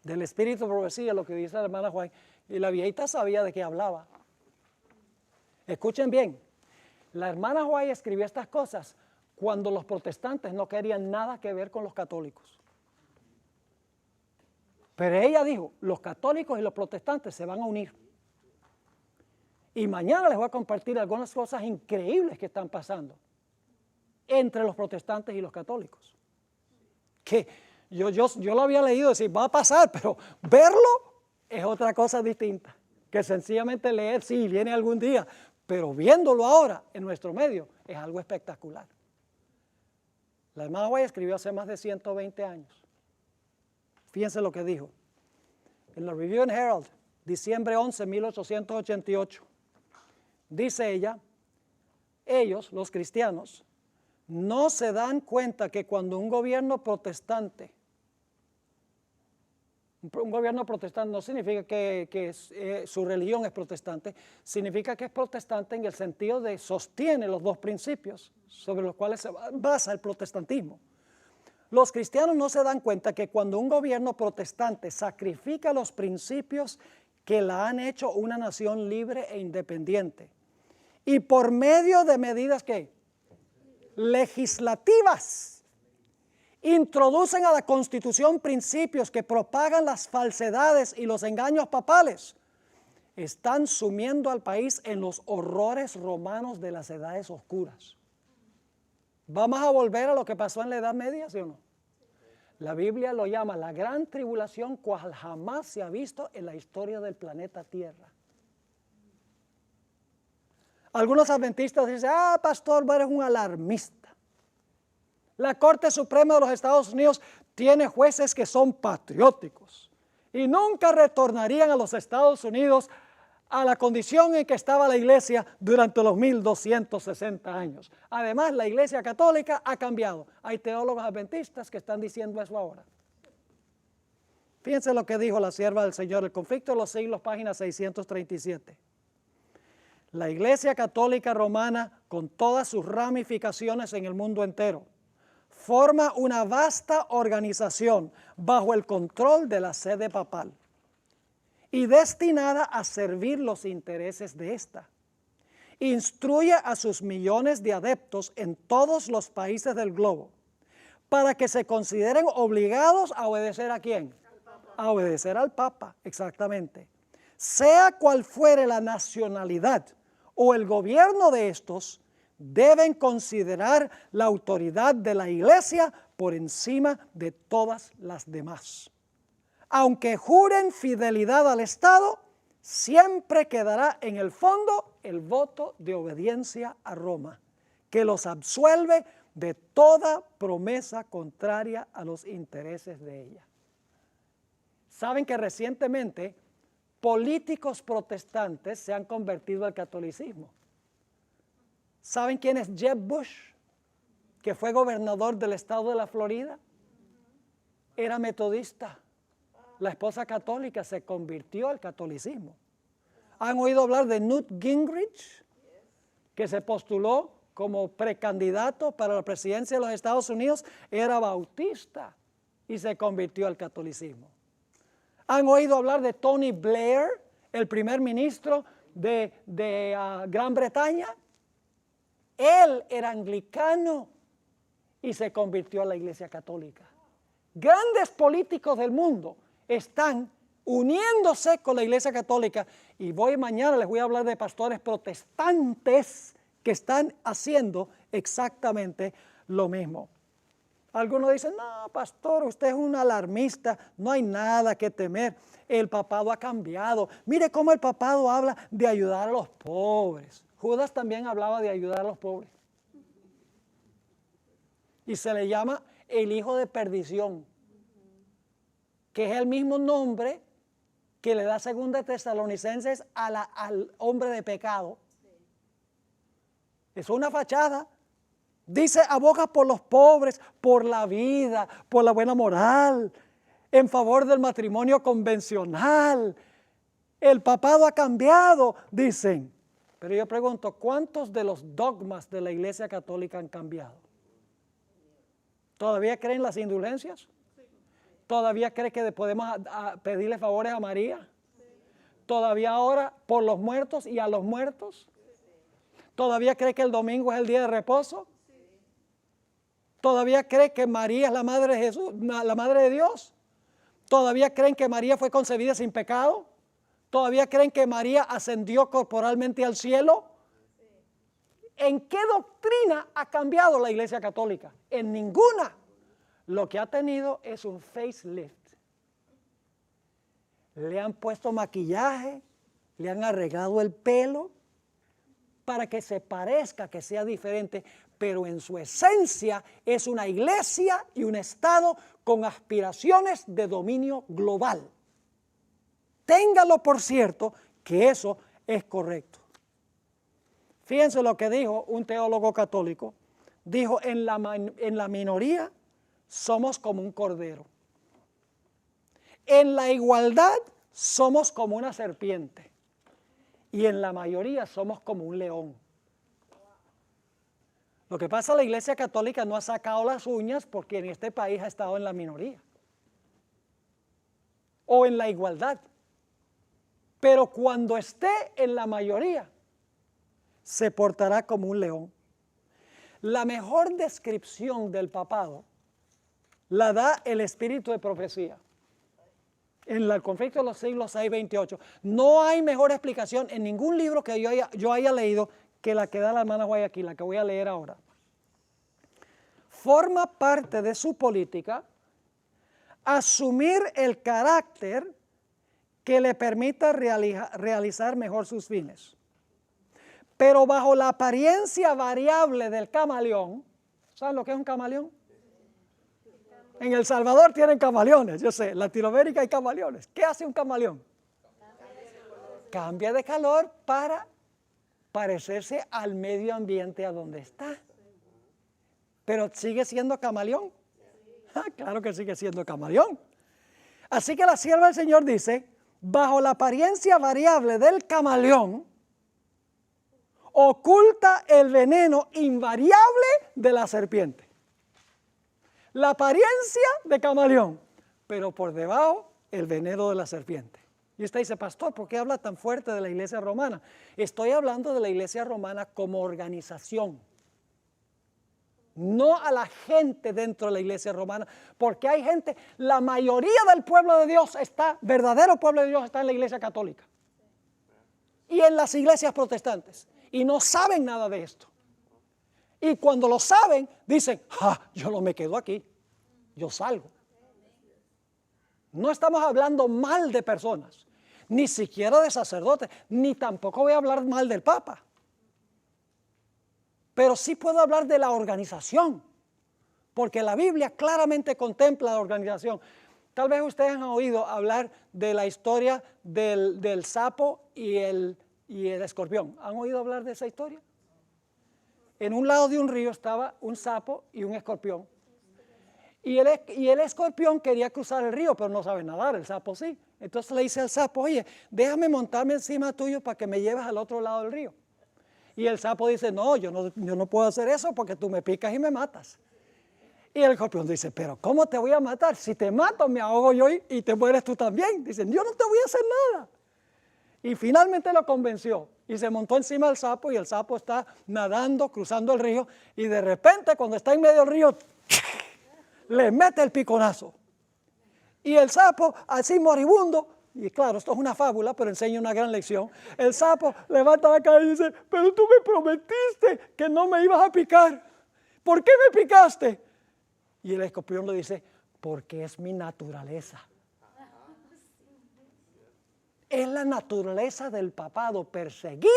del Espíritu de Profecía lo que dice la hermana Juan, y la viejita sabía de qué hablaba. Escuchen bien, la hermana Juan escribió estas cosas cuando los protestantes no querían nada que ver con los católicos. Pero ella dijo, los católicos y los protestantes se van a unir. Y mañana les voy a compartir algunas cosas increíbles que están pasando entre los protestantes y los católicos. Que yo lo había leído decir, va a pasar, pero verlo es otra cosa distinta. Que sencillamente leer, sí, viene algún día, pero viéndolo ahora en nuestro medio es algo espectacular. La hermana White escribió hace más de 120 años. Fíjense lo que dijo. En la Review and Herald, diciembre 11, 1888, dice ella, ellos, los cristianos, no se dan cuenta que cuando un gobierno protestante no significa que su religión es protestante, significa que es protestante en el sentido de sostiene los 2 principios sobre los cuales se basa el protestantismo. Los cristianos no se dan cuenta que cuando un gobierno protestante sacrifica los principios que la han hecho una nación libre e independiente y por medio de medidas que legislativas introducen a la Constitución principios que propagan las falsedades y los engaños papales, están sumiendo al país en los horrores romanos de las edades oscuras. ¿Vamos a volver a lo que pasó en la Edad Media, sí o no? La Biblia lo llama la gran tribulación cual jamás se ha visto en la historia del planeta Tierra. Algunos adventistas dicen, pastor, eres un alarmista. La Corte Suprema de los Estados Unidos tiene jueces que son patrióticos y nunca retornarían a los Estados Unidos a la condición en que estaba la iglesia durante los 1260 años. Además, la iglesia católica ha cambiado. Hay teólogos adventistas que están diciendo eso ahora. Fíjense lo que dijo la sierva del Señor, El conflicto de los siglos, página 637. La iglesia católica romana, con todas sus ramificaciones en el mundo entero, forma una vasta organización bajo el control de la sede papal y destinada a servir los intereses de ésta. Instruye a sus millones de adeptos en todos los países del globo para que se consideren obligados a obedecer ¿a quién? A obedecer al Papa, exactamente. Sea cual fuere la nacionalidad o el gobierno de estos, deben considerar la autoridad de la iglesia por encima de todas las demás. Aunque juren fidelidad al Estado, siempre quedará en el fondo el voto de obediencia a Roma, que los absuelve de toda promesa contraria a los intereses de ella. Saben que recientemente políticos protestantes se han convertido al catolicismo. ¿Saben quién es Jeb Bush, que fue gobernador del estado de la Florida? Era metodista. La esposa católica se convirtió al catolicismo. ¿Han oído hablar de Newt Gingrich, que se postuló como precandidato para la presidencia de los Estados Unidos? Era bautista y se convirtió al catolicismo. ¿Han oído hablar de Tony Blair, el primer ministro de Gran Bretaña? Él era anglicano y se convirtió a la Iglesia Católica. Grandes políticos del mundo están uniéndose con la Iglesia Católica, y mañana les voy a hablar de pastores protestantes que están haciendo exactamente lo mismo. Algunos dicen, no, pastor, usted es un alarmista, no hay nada que temer, el papado ha cambiado. Mire cómo el papado habla de ayudar a los pobres. Judas también hablaba de ayudar a los pobres. Y se le llama el hijo de perdición, que es el mismo nombre que le da 2 Tesalonicenses al hombre de pecado. Es una fachada. Dice, aboga por los pobres, por la vida, por la buena moral, en favor del matrimonio convencional. El papado ha cambiado, dicen. Pero yo pregunto, ¿cuántos de los dogmas de la Iglesia Católica han cambiado? ¿Todavía creen las indulgencias? ¿Todavía creen que podemos pedirle favores a María? ¿Todavía ahora por los muertos y a los muertos? ¿Todavía cree que el domingo es el día de reposo? ¿Todavía cree que María es la madre de Jesús, la madre de Dios? ¿Todavía creen que María fue concebida sin pecado? ¿Todavía creen que María ascendió corporalmente al cielo? ¿En qué doctrina ha cambiado la Iglesia Católica? En ninguna. Lo que ha tenido es un facelift. Le han puesto maquillaje, le han arreglado el pelo para que se parezca, que sea diferente, pero en su esencia es una iglesia y un estado con aspiraciones de dominio global. Téngalo por cierto que eso es correcto. Fíjense lo que dijo un teólogo católico. Dijo, en la minoría somos como un cordero. En la igualdad somos como una serpiente. Y en la mayoría somos como un león. Lo que pasa, la Iglesia Católica no ha sacado las uñas porque en este país ha estado en la minoría o en la igualdad. Pero cuando esté en la mayoría, se portará como un león. La mejor descripción del papado la da el espíritu de profecía. En el conflicto de los siglos 6-28. No hay mejor explicación en ningún libro que yo haya leído que la que da la hermana Guayaquil, la que voy a leer ahora. Forma parte de su política asumir el carácter que le permita realizar mejor sus fines. Pero bajo la apariencia variable del camaleón, ¿saben lo que es un camaleón? En El Salvador tienen camaleones, yo sé, en Latinoamérica hay camaleones. ¿Qué hace un camaleón? Cambia de color para parecerse al medio ambiente a donde está. Pero sigue siendo camaleón. Claro que sigue siendo camaleón. Así que la sierva del Señor dice, bajo la apariencia variable del camaleón, oculta el veneno invariable de la serpiente. La apariencia de camaleón, pero por debajo el veneno de la serpiente. Y usted dice, pastor, ¿por qué habla tan fuerte de la iglesia romana? Estoy hablando de la iglesia romana como organización, no a la gente dentro de la iglesia romana, porque hay gente, la mayoría del pueblo de Dios está, verdadero pueblo de Dios está en la iglesia católica y en las iglesias protestantes y no saben nada de esto. Y cuando lo saben, dicen, yo no me quedo aquí, yo salgo. No estamos hablando mal de personas, ni siquiera de sacerdotes, ni tampoco voy a hablar mal del Papa. Pero sí puedo hablar de la organización, porque la Biblia claramente contempla la organización. Tal vez ustedes han oído hablar de la historia del sapo y el escorpión. ¿Han oído hablar de esa historia? En un lado de un río estaba un sapo y un escorpión. Y el escorpión quería cruzar el río, pero no sabe nadar, el sapo sí. Entonces le dice al sapo, oye, déjame montarme encima tuyo para que me lleves al otro lado del río. Y el sapo dice, no, yo no puedo hacer eso porque tú me picas y me matas. Y el escorpión dice, pero ¿cómo te voy a matar? Si te mato me ahogo yo y te mueres tú también. Dicen, yo no te voy a hacer nada. Y finalmente lo convenció y se montó encima del sapo y el sapo está nadando, cruzando el río y de repente cuando está en medio del río, le mete el piconazo. Y el sapo, así moribundo, y claro, esto es una fábula, pero enseña una gran lección. El sapo levanta la cara y dice, pero tú me prometiste que no me ibas a picar. ¿Por qué me picaste? Y el escorpión le dice, porque es mi naturaleza. Es la naturaleza del papado perseguir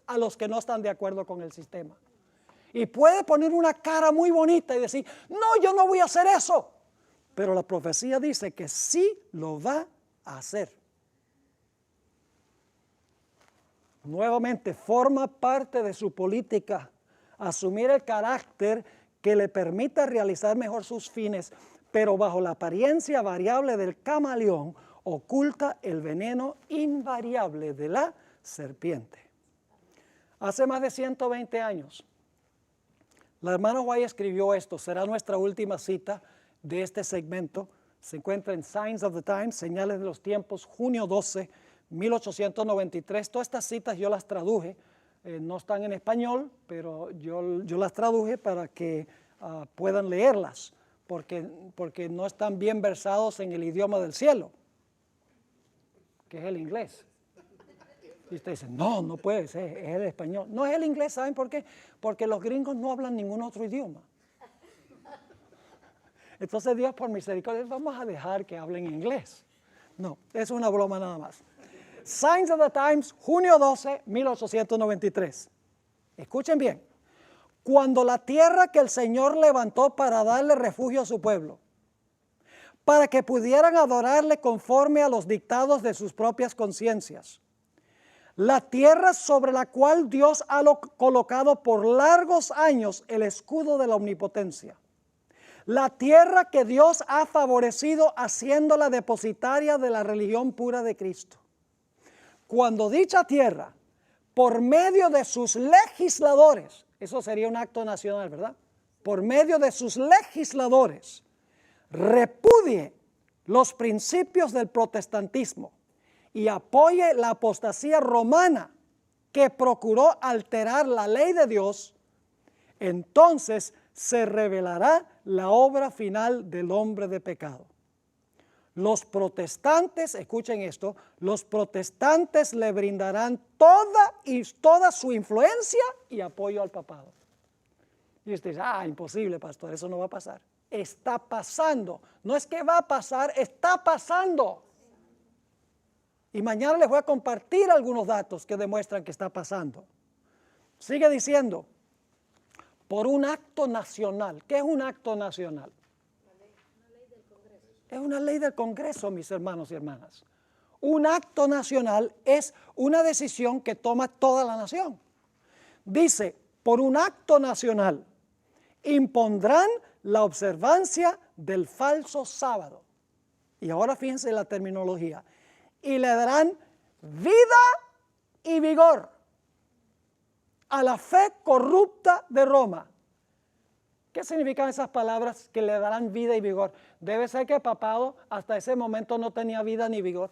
a los que no están de acuerdo con el sistema. Y puede poner una cara muy bonita y decir, no, yo no voy a hacer eso. Pero la profecía dice que sí lo va a hacer. Nuevamente, forma parte de su política asumir el carácter que le permita realizar mejor sus fines, pero bajo la apariencia variable del camaleón oculta el veneno invariable de la serpiente. Hace más de 120 años, la hermana White escribió esto, será nuestra última cita de este segmento. Se encuentra en Signs of the Times, Señales de los Tiempos, junio 12, 1893. Todas estas citas yo las traduje, no están en español, pero yo las traduje para que puedan leerlas, porque no están bien versados en el idioma del cielo, que es el inglés. Y usted dice, no puede ser, es el español. No es el inglés, ¿saben por qué? Porque los gringos no hablan ningún otro idioma. Entonces Dios por misericordia, vamos a dejar que hablen inglés. No, es una broma nada más. Signs of the Times, junio 12, 1893. Escuchen bien. Cuando la tierra que el Señor levantó para darle refugio a su pueblo, para que pudieran adorarle conforme a los dictados de sus propias conciencias, la tierra sobre la cual Dios ha colocado por largos años el escudo de la omnipotencia. La tierra que Dios ha favorecido haciéndola depositaria de la religión pura de Cristo. Cuando dicha tierra, por medio de sus legisladores, eso sería un acto nacional, ¿verdad? Por medio de sus legisladores, repudie los principios del protestantismo y apoye la apostasía romana que procuró alterar la ley de Dios, entonces se revelará la obra final del hombre de pecado. Los protestantes, escuchen esto, los protestantes le brindarán toda su influencia y apoyo al papado. Y usted dice, imposible, pastor, eso no va a pasar. Está pasando. No es que va a pasar, está pasando. Y mañana les voy a compartir algunos datos que demuestran que está pasando. Sigue diciendo, por un acto nacional. ¿Qué es un acto nacional? Es una ley del Congreso, mis hermanos y hermanas. Un acto nacional es una decisión que toma toda la nación. Dice, por un acto nacional, impondrán la observancia del falso sábado. Y ahora fíjense la terminología. Y le darán vida y vigor a la fe corrupta de Roma. ¿Qué significan esas palabras que le darán vida y vigor? Debe ser que el papado hasta ese momento no tenía vida ni vigor.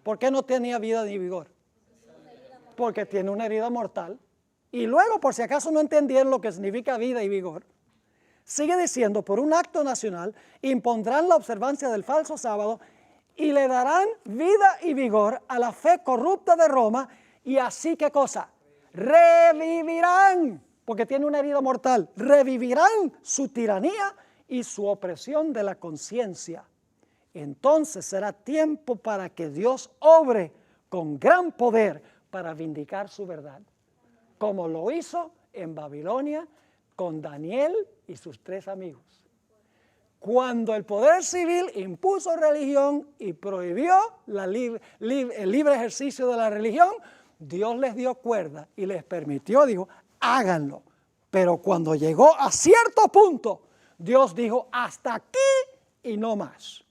¿Por qué no tenía vida ni vigor? Porque tiene una herida mortal. Y luego, por si acaso no entendieron lo que significa vida y vigor, sigue diciendo, por un acto nacional, impondrán la observancia del falso sábado y le darán vida y vigor a la fe corrupta de Roma, y así, ¿qué cosa? Revivirán, porque tiene una herida mortal, revivirán su tiranía y su opresión de la conciencia. Entonces será tiempo para que Dios obre con gran poder para vindicar su verdad, como lo hizo en Babilonia con Daniel y sus 3 amigos. Cuando el poder civil impuso religión y prohibió el libre ejercicio de la religión, Dios les dio cuerda y les permitió, dijo, háganlo. Pero cuando llegó a cierto punto, Dios dijo, hasta aquí y no más.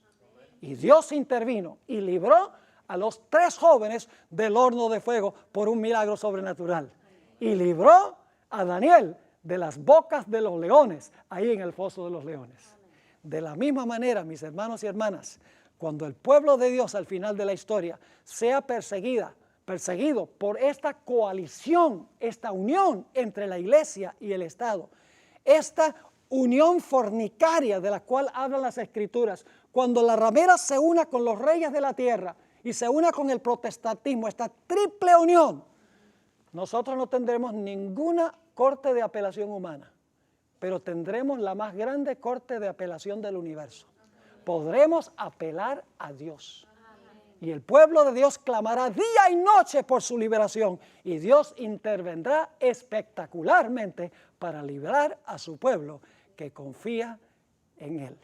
Y Dios intervino y libró a los 3 jóvenes del horno de fuego por un milagro sobrenatural. Y libró a Daniel de las bocas de los leones, ahí en el foso de los leones. De la misma manera, mis hermanos y hermanas, cuando el pueblo de Dios al final de la historia sea perseguido por esta coalición, esta unión entre la iglesia y el Estado, esta unión fornicaria de la cual hablan las Escrituras, cuando la ramera se una con los reyes de la tierra y se una con el protestantismo, esta triple unión, nosotros no tendremos ninguna corte de apelación humana, pero tendremos la más grande corte de apelación del universo. Podremos apelar a Dios. Y el pueblo de Dios clamará día y noche por su liberación, y Dios intervendrá espectacularmente para librar a su pueblo que confía en Él.